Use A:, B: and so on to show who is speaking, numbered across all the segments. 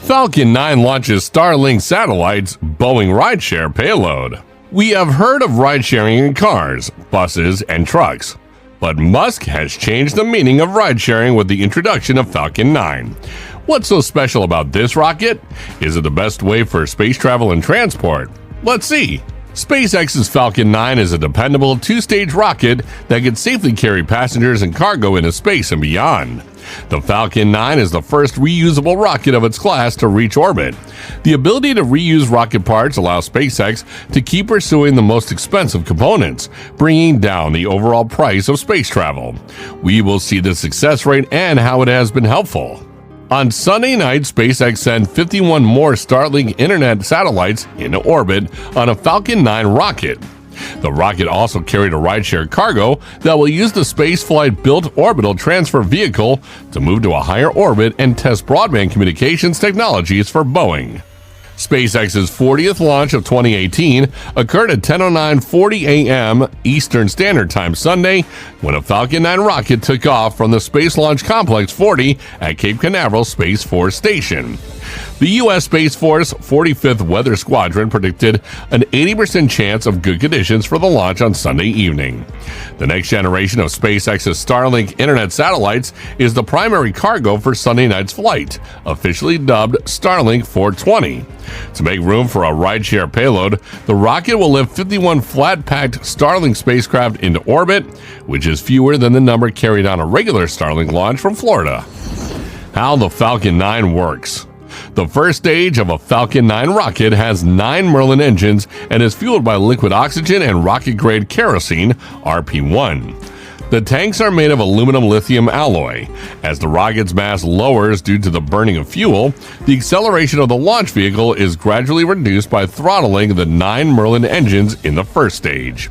A: Falcon 9 launches Starlink satellites, Boeing rideshare payload. We have heard of ride-sharing in cars, buses, and trucks. But Musk has changed the meaning of ride-sharing with the introduction of Falcon 9. What's so special about this rocket? Is it the best way for space travel and transport? Let's see. SpaceX's Falcon 9 is a dependable two-stage rocket that can safely carry passengers and cargo into space and beyond. The Falcon 9 is the first reusable rocket of its class to reach orbit. The ability to reuse rocket parts allows SpaceX to keep pursuing the most expensive components, bringing down the overall price of space travel. We will see the success rate and how it has been helpful. On Sunday night, SpaceX sent 51 more Starlink internet satellites into orbit on a Falcon 9 rocket. The rocket also carried a rideshare cargo that will use the spaceflight-built orbital transfer vehicle to move to a higher orbit and test broadband communications technologies for Boeing. SpaceX's 40th launch of 2018 occurred at 10:09:40 a.m. Eastern Standard Time Sunday when a Falcon 9 rocket took off from the Space Launch Complex 40 at Cape Canaveral Space Force Station. The U.S. Space Force 45th Weather Squadron predicted an 80% chance of good conditions for the launch on Sunday evening. The next generation of SpaceX's Starlink internet satellites is the primary cargo for Sunday night's flight, officially dubbed Starlink 420. To make room for a rideshare payload, the rocket will lift 51 flat-packed Starlink spacecraft into orbit, which is fewer than the number carried on a regular Starlink launch from Florida. How the Falcon 9 works. The first stage of a Falcon 9 rocket has 9 Merlin engines and is fueled by liquid oxygen and rocket-grade kerosene, RP-1. The tanks are made of aluminum-lithium alloy. As the rocket's mass lowers due to the burning of fuel, the acceleration of the launch vehicle is gradually reduced by throttling the 9 Merlin engines in the first stage.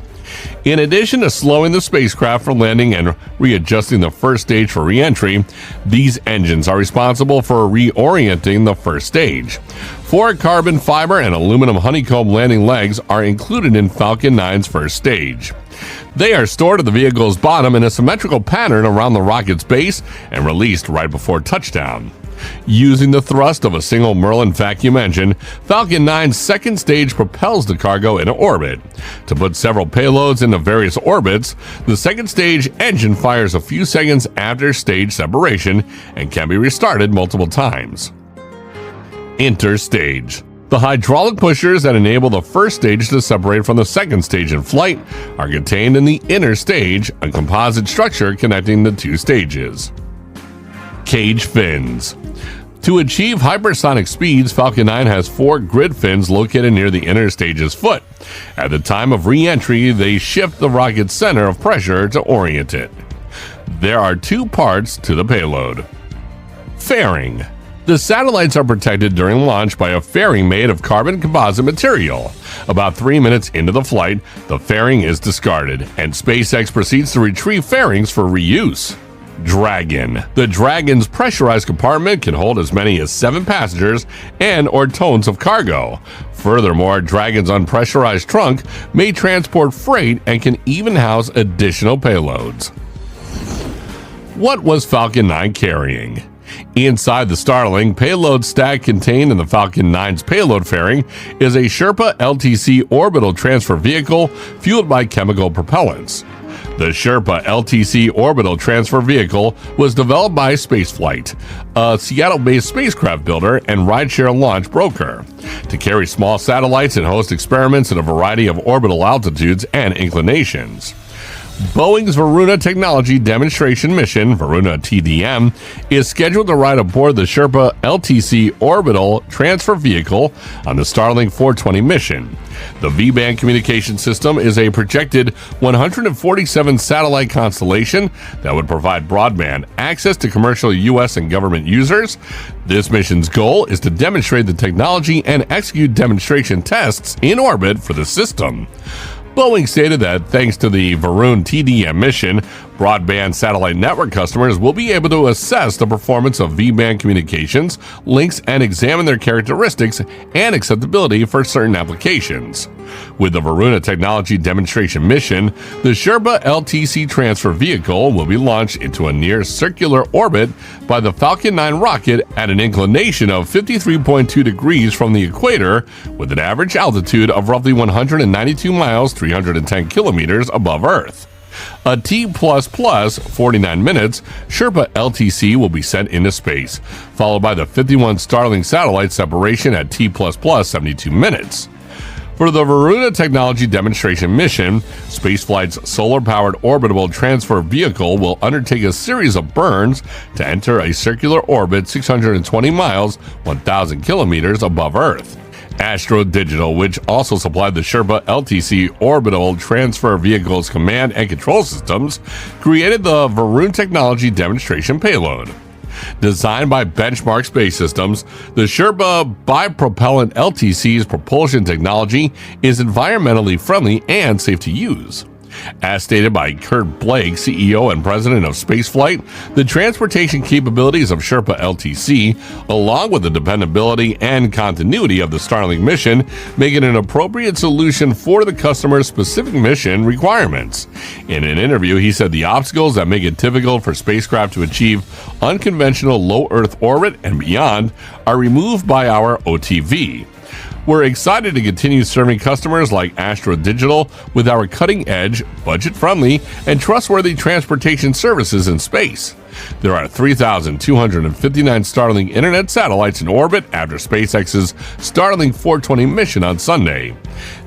A: In addition to slowing the spacecraft for landing and readjusting the first stage for re-entry, these engines are responsible for reorienting the first stage. 4 carbon fiber and aluminum honeycomb landing legs are included in Falcon 9's first stage. They are stored at the vehicle's bottom in a symmetrical pattern around the rocket's base and released right before touchdown. Using the thrust of a single Merlin vacuum engine, Falcon 9's second stage propels the cargo into orbit. To put several payloads into various orbits, the second stage engine fires a few seconds after stage separation and can be restarted multiple times. Interstage. The hydraulic pushers that enable the first stage to separate from the second stage in flight are contained in the inner stage, a composite structure connecting the two stages. Cage fins. To achieve hypersonic speeds, Falcon 9 has 4 grid fins located near the inner stage's foot. At the time of re-entry, they shift the rocket's center of pressure to orient it. There are 2 parts to the payload. Fairing. The satellites are protected during launch by a fairing made of carbon composite material. About 3 minutes into the flight, the fairing is discarded, and SpaceX proceeds to retrieve fairings for reuse. Dragon. The Dragon's pressurized compartment can hold as many as 7 passengers and/or tons of cargo. Furthermore, Dragon's unpressurized trunk may transport freight and can even house additional payloads. What was Falcon 9 carrying? Inside the Starlink payload stack contained in the Falcon 9's payload fairing is a Sherpa LTC orbital transfer vehicle fueled by chemical propellants. The Sherpa LTC orbital transfer vehicle was developed by Spaceflight, a Seattle-based spacecraft builder and rideshare launch broker, to carry small satellites and host experiments at a variety of orbital altitudes and inclinations. Boeing's Varuna Technology Demonstration Mission, Varuna TDM, is scheduled to ride aboard the Sherpa LTC Orbital Transfer Vehicle on the Starlink 420 mission. The V-band communication system is a projected 147 satellite constellation that would provide broadband access to commercial U.S. and government users. This mission's goal is to demonstrate the technology and execute demonstration tests in orbit for the system. Boeing stated that thanks to the Varuna TDM mission, broadband satellite network customers will be able to assess the performance of V-band communications links and examine their characteristics and acceptability for certain applications. With the Varuna technology demonstration mission, the Sherpa LTC transfer vehicle will be launched into a near circular orbit by the Falcon 9 rocket at an inclination of 53.2 degrees from the equator, with an average altitude of roughly 192 miles, 310 kilometers above Earth. A T++ 49 minutes, Sherpa LTC will be sent into space, followed by the 51 Starlink satellite separation at T++ 72 minutes. For the Varuna technology demonstration mission, spaceflight's solar-powered orbitable transfer vehicle will undertake a series of burns to enter a circular orbit 620 miles, 1,000 kilometers above Earth. Astro Digital, which also supplied the Sherpa LTC orbital transfer vehicle's command and control systems, created the Varuna technology demonstration payload. Designed by Benchmark Space Systems, the Sherpa bipropellant LTC's propulsion technology is environmentally friendly and safe to use. As stated by Kurt Blake, CEO and president of Spaceflight, the transportation capabilities of Sherpa LTC, along with the dependability and continuity of the Starlink mission, make it an appropriate solution for the customer's specific mission requirements. In an interview, he said the obstacles that make it difficult for spacecraft to achieve unconventional low Earth orbit and beyond are removed by our OTV. We're excited to continue serving customers like Astro Digital with our cutting-edge, budget-friendly, and trustworthy transportation services in space. There are 3,259 Starlink internet satellites in orbit after SpaceX's Starlink 420 mission on Sunday.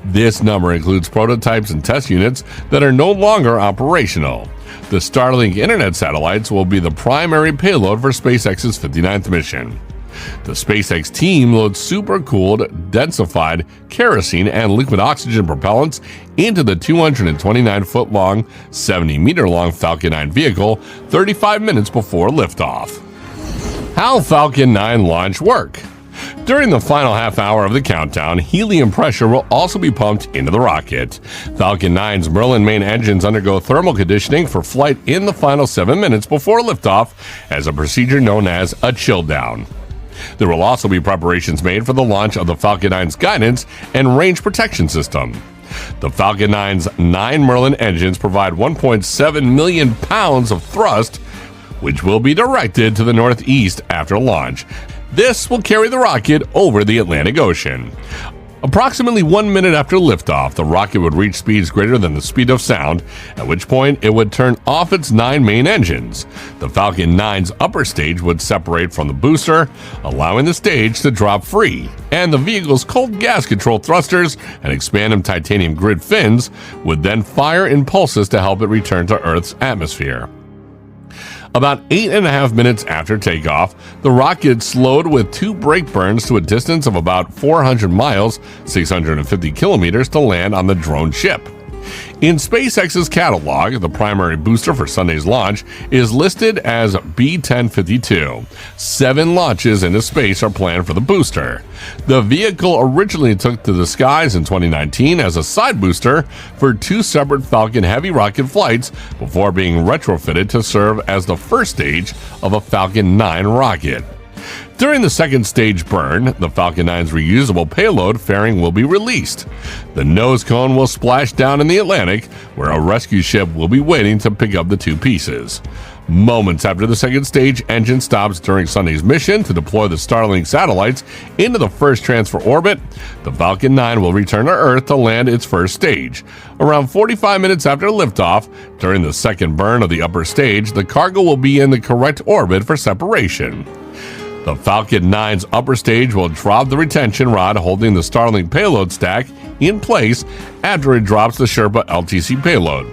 A: This number includes prototypes and test units that are no longer operational. The Starlink internet satellites will be the primary payload for SpaceX's 59th mission. The SpaceX team loads supercooled, densified kerosene and liquid oxygen propellants into the 229-foot-long, 70-meter-long Falcon 9 vehicle 35 minutes before liftoff. How Falcon 9 launch work? During the final half hour of the countdown, helium pressure will also be pumped into the rocket. Falcon 9's Merlin main engines undergo thermal conditioning for flight in the final 7 minutes before liftoff as a procedure known as a chill down. There will also be preparations made for the launch of the Falcon 9's guidance and range protection system. The Falcon 9's 9 Merlin engines provide 1.7 million pounds of thrust, which will be directed to the northeast after launch. This will carry the rocket over the Atlantic Ocean. Approximately 1 minute after liftoff, the rocket would reach speeds greater than the speed of sound, at which point it would turn off its 9 main engines. The Falcon 9's upper stage would separate from the booster, allowing the stage to drop free, and the vehicle's cold gas control thrusters and expanded titanium grid fins would then fire impulses to help it return to Earth's atmosphere. About 8.5 minutes after takeoff, the rocket slowed with 2 brake burns to a distance of about 400 miles, 650 kilometers to land on the drone ship. In SpaceX's catalog, the primary booster for Sunday's launch is listed as B-1052. 7 launches into space are planned for the booster. The vehicle originally took to the skies in 2019 as a side booster for 2 separate Falcon Heavy rocket flights before being retrofitted to serve as the first stage of a Falcon 9 rocket. During the second stage burn, the Falcon 9's reusable payload fairing will be released. The nose cone will splash down in the Atlantic, where a rescue ship will be waiting to pick up the 2 pieces. Moments after the second stage engine stops during Sunday's mission to deploy the Starlink satellites into the first transfer orbit, the Falcon 9 will return to Earth to land its first stage. Around 45 minutes after liftoff, during the second burn of the upper stage, the cargo will be in the correct orbit for separation. The Falcon 9's upper stage will drop the retention rod holding the Starlink payload stack in place after it drops the Sherpa LTC payload.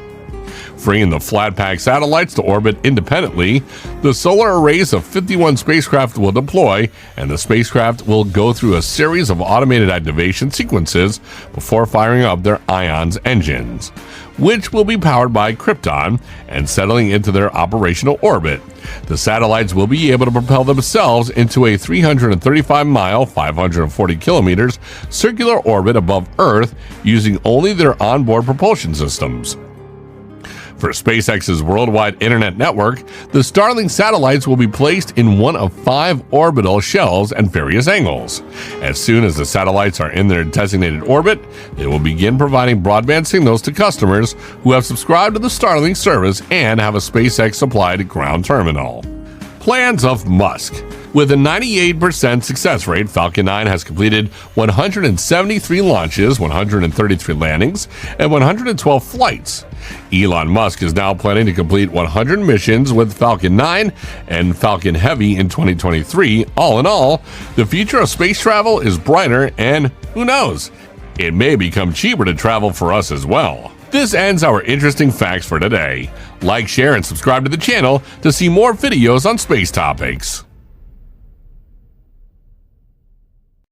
A: Freeing the flat-pack satellites to orbit independently, the solar arrays of 51 spacecraft will deploy, and the spacecraft will go through a series of automated activation sequences before firing up their IONS engines, which will be powered by Krypton and settling into their operational orbit. The satellites will be able to propel themselves into a 335-mile, 540 kilometers circular orbit above Earth using only their onboard propulsion systems. For SpaceX's worldwide internet network, the Starlink satellites will be placed in one of 5 orbital shells at various angles. As soon as the satellites are in their designated orbit, they will begin providing broadband signals to customers who have subscribed to the Starlink service and have a SpaceX-supplied ground terminal. Plans of Musk. With a 98% success rate, Falcon 9 has completed 173 launches, 133 landings, and 112 flights. Elon Musk is now planning to complete 100 missions with Falcon 9 and Falcon Heavy in 2023. All in all, the future of space travel is brighter, and who knows, it may become cheaper to travel for us as well. This ends our interesting facts for today. Like, share, and subscribe to the channel to see more videos on space topics.